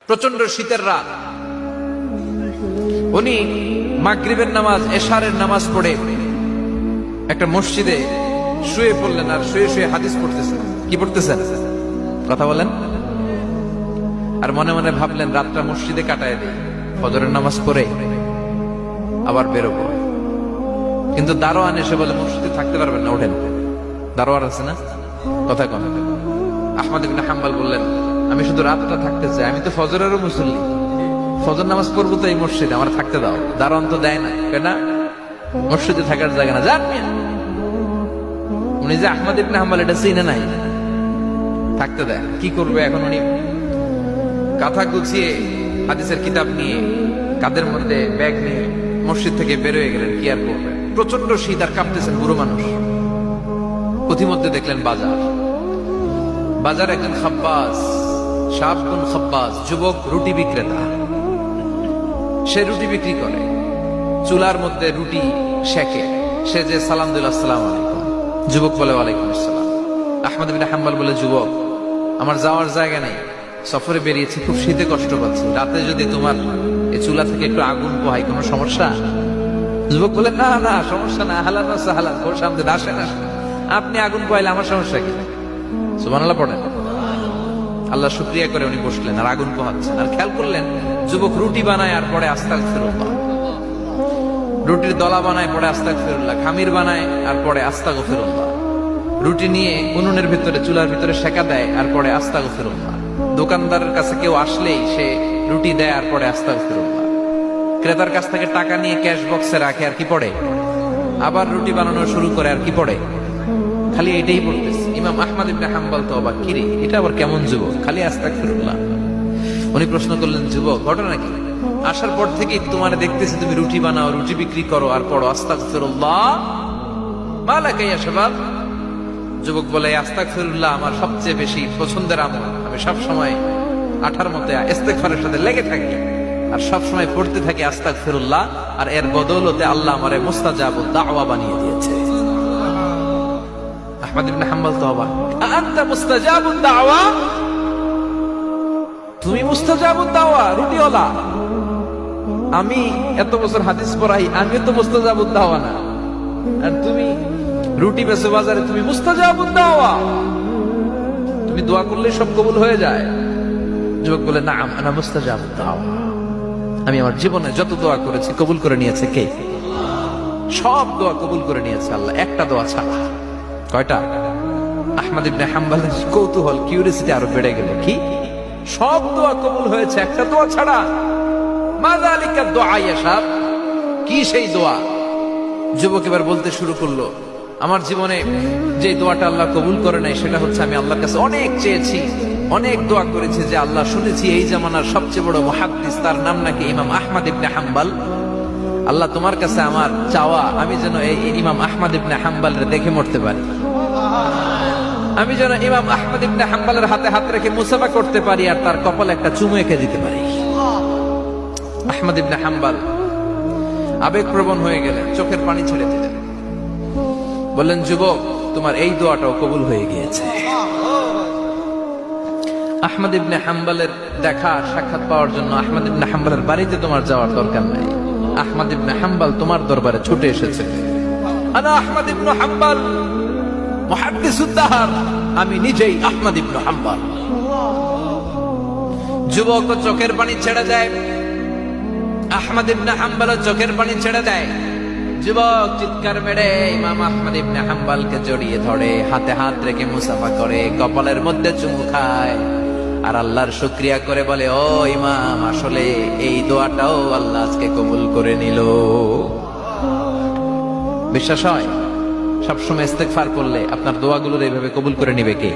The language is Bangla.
প্রচন্ড শীতের রাত। উনি মাগরিবের নামাজ, এশারের নামাজ পড়ে একটা মসজিদে শুয়ে পড়লেন, আর শুয়ে শুয়ে হাদিস পড়তেছেন। কি পড়তেছেন? কথা বলেন। আর মনে মনে ভাবলেন রাতটা মসজিদে কাটায় দিই, ফজরের নামাজ পড়ে আবার বেরোবো। কিন্তু দারোয়ান এসে বলে মসজিদে থাকতে পারবেন না, ওঠেন। দারোয়ান আছে না, কথা কম। আহমদ ইবনে হাম্বল বললেন, আমি শুধু রাতটা থাকতে চাই, আমি তো ফজরেরও মুসল্লি, ফজর নামাজ পড়বো তো এই মসজিদে, আমার থাকতে দাও। দারোয়ান তো দেয় না, কেন? মসজিদে থাকার জায়গা না, যান। উনি যে আহমদ ইবনে হাম্বল এটা চিনে নাই, থাকতে দেয়। কি করবে এখন? উনি কাঁথা গুছিয়ে হাদিসের কিতাব নিয়ে কাঁধের মধ্যে ব্যাগ নিয়ে মসজিদ থেকে বের হয়ে গেলেন। কি আর করবে, প্রচন্ড শীত, আর কাঁপতেছেন বুড়ো মানুষ। পথিমধ্যে দেখলেন বাজার। বাজার একজন খাব্বাস, শাবুন খাব্বাস, যুবক রুটি বিক্রেতা। সে রুটি বিক্রি করে, চুলার মধ্যে রুটি সেকে। সে যে সালাম দিল, আসসালামু আলাইকুম। যুবক বলে, ওয়ালাইকুম আসসালাম। আহমদ ইবনে হাম্বল বলে, যুবক, আমার যাওয়ার জায়গা নেই, সফরে বেরিয়েছি, খুব শীতে কষ্ট পাচ্ছি, রাতে যদি তোমার এই চুলা থেকে একটু আগুন পোহাই, কোনো সমস্যা? যুবক বলে, না না, সমস্যা না, হালান সাহালান, ওর সামনে আসেন, আপনি আগুন পোহাইলে আমার সমস্যা কি? সুবহানাল্লাহ পড়েন। আল্লাহ শুকরিয়া করে উনি বসলেন আর আগুন পোহাচ্ছেন। আর খেয়াল করলেন যুবক রুটি বানায় আর পরে আস্তাগফিরুল্লাহ, রুটির দলা বানায় পরে আস্তাগফিরুল্লাহ, খামির বানায় আর পরে আস্তাগফিরুল্লাহ, রুটি নিয়ে উনুনের ভিতরে, চুলার ভিতরে সেকা দেয় আর পরে আস্তাগফিরুল্লাহ। দোকানদারের কাছে কেউ আসলেই সে রুটি দেয় আর পরে আস্তাগফিরুল্লাহ। ক্রেতার কাছ থেকে টাকা নিয়ে ক্যাশ বক্সে রাখে আর কি পড়ে, আবার রুটি বানানো শুরু করে আর কি পড়ে, খালি এটাই পড়তেছে। ইমাম আহমদ ইবনে হাম্বল তো অবাক, কিরে এটা আবার কেমন যুবক, খালি আস্তাগফিরুল্লাহ। উনি প্রশ্ন করলেন, যুবক ঘটনা কি? আসার পর থেকেই তোমার দেখতেছি তুমি রুটি বানাও, রুটি বিক্রি করো আর পড়ো আস্তাগফিরুল্লাহ, মা লাকা ইয়া শাবাব। যুবক বলে, আস্তাগফিরুল্লাহ আমার সবচেয়ে বেশি পছন্দের আমল, আমি সব সময় আঠার মতো ইস্তেগফারের সাথে লেগে থাকি আর সব সময় পড়তে থাকি আস্তাগফিরুল্লাহ, আর এর বদৌলতে আল্লাহ আমারে মুস্তাজাবুদ দাওয়া বানিয়ে দিয়েছে। আহমদ ইবনে হাম্বল তো অবাক, আনতা মুস্তাজাবুদ দাওয়া? তুমি মুস্তাজাবুদ দাওয়া, রুটিওয়ালা? আমি এত বছর হাদিস পড়াই, আমিও তো মুস্তাজাবুদ দাওয়া না, আর তুমি রুটি বেচো বাজারে, তুমি মুস্তাজাবুদ দাওয়া? তুমি দোয়া করলে সব কবুল হয়ে যায়? যুবক বলে, নাম আনা মুস্তাজাবুদ দাওয়া, আমি আমার জীবনে যত দোয়া করেছি কবুল করে নিয়েছে কে? সব দোয়া কবুল করে নিয়েছে আল্লাহ, একটা দোয়া ছাড়া। কয়টা? আহমদ ইবনে হাম্বলের কৌতূহল, কিউরিয়াসিটি আরো বেড়ে গেল। কি? সব দোয়া কবুল হয়েছে, একটা দোয়া ছাড়া। মা যালিকা দুআ ইয়া শাব? কি সেই দোয়া? যুবক এবার বলতে শুরু করলো, আমার জীবনে যে দোয়াটা আল্লাহ কবুল করে নাই সেটা হচ্ছে, আমি আল্লাহর কাছে অনেক চেয়েছি, অনেক দোয়া করেছি যে আল্লাহ, শুনেছি এই জামানার সবচেয়ে বড় মুহাদ্দিস, তার নাম নাকি ইমাম আহমদ ইবনে হাম্বল। আল্লাহ তোমার কাছে আমার চাওয়া, আমি যেন এই ইমাম আহমদ ইবনে হাম্বলের দেখে মরতে পারি, আমি যেন ইমাম আহমদ ইবনে হাম্বলের হাতে হাত রেখে মুসাফা করতে পারি আর তার কপালে একটা চুমু এঁকে দিতে পারি। আহমদ ইবনে হাম্বল আবেগপ্রবণ হয়ে গেলেন, চোখের পানি ছেড়ে দিলেন, বললেন, যুবক তোমার এই দোয়াটাও কবুল হয়ে গিয়েছে। আহমদ ইবনে হাম্বলের দেখা সাক্ষাৎ পাওয়ার জন্য আহমদ ইবনে হাম্বলের বাড়িতে তোমার যাওয়ার দরকার নাই, আহমদ ইবনে হাম্বল তোমার দরবারে ছুটে এসেছে। আনা আহমদ ইবনে হাম্বল মুহাদ্দিসুদ দাহর, আমি নিজেই আহমদ ইবনে হাম্বল। যুবক চোখের পানি ছেড়ে দেয়, আহমদ ইবনে হাম্বল চোখের পানি ছেড়ে দেয়। যুবক চিৎকার মেরে ইমাম আহমদ ইবনে হাম্বলকে জড়িয়ে ধরে, হাতে হাত রেখে মুসাফা করে, কপালের মধ্যে চুমু খায় আর আল্লাহর শুকরিয়া করে বলে, ও ইমাম, আসলে এই দোয়াটাও আল্লাহ আজকে কবুল করে নিল। বিশ্বাস হয়? সবসময় ইস্তেগফার করলে আপনার দোয়াগুলোর এইভাবে কবুল করে নিবে কে?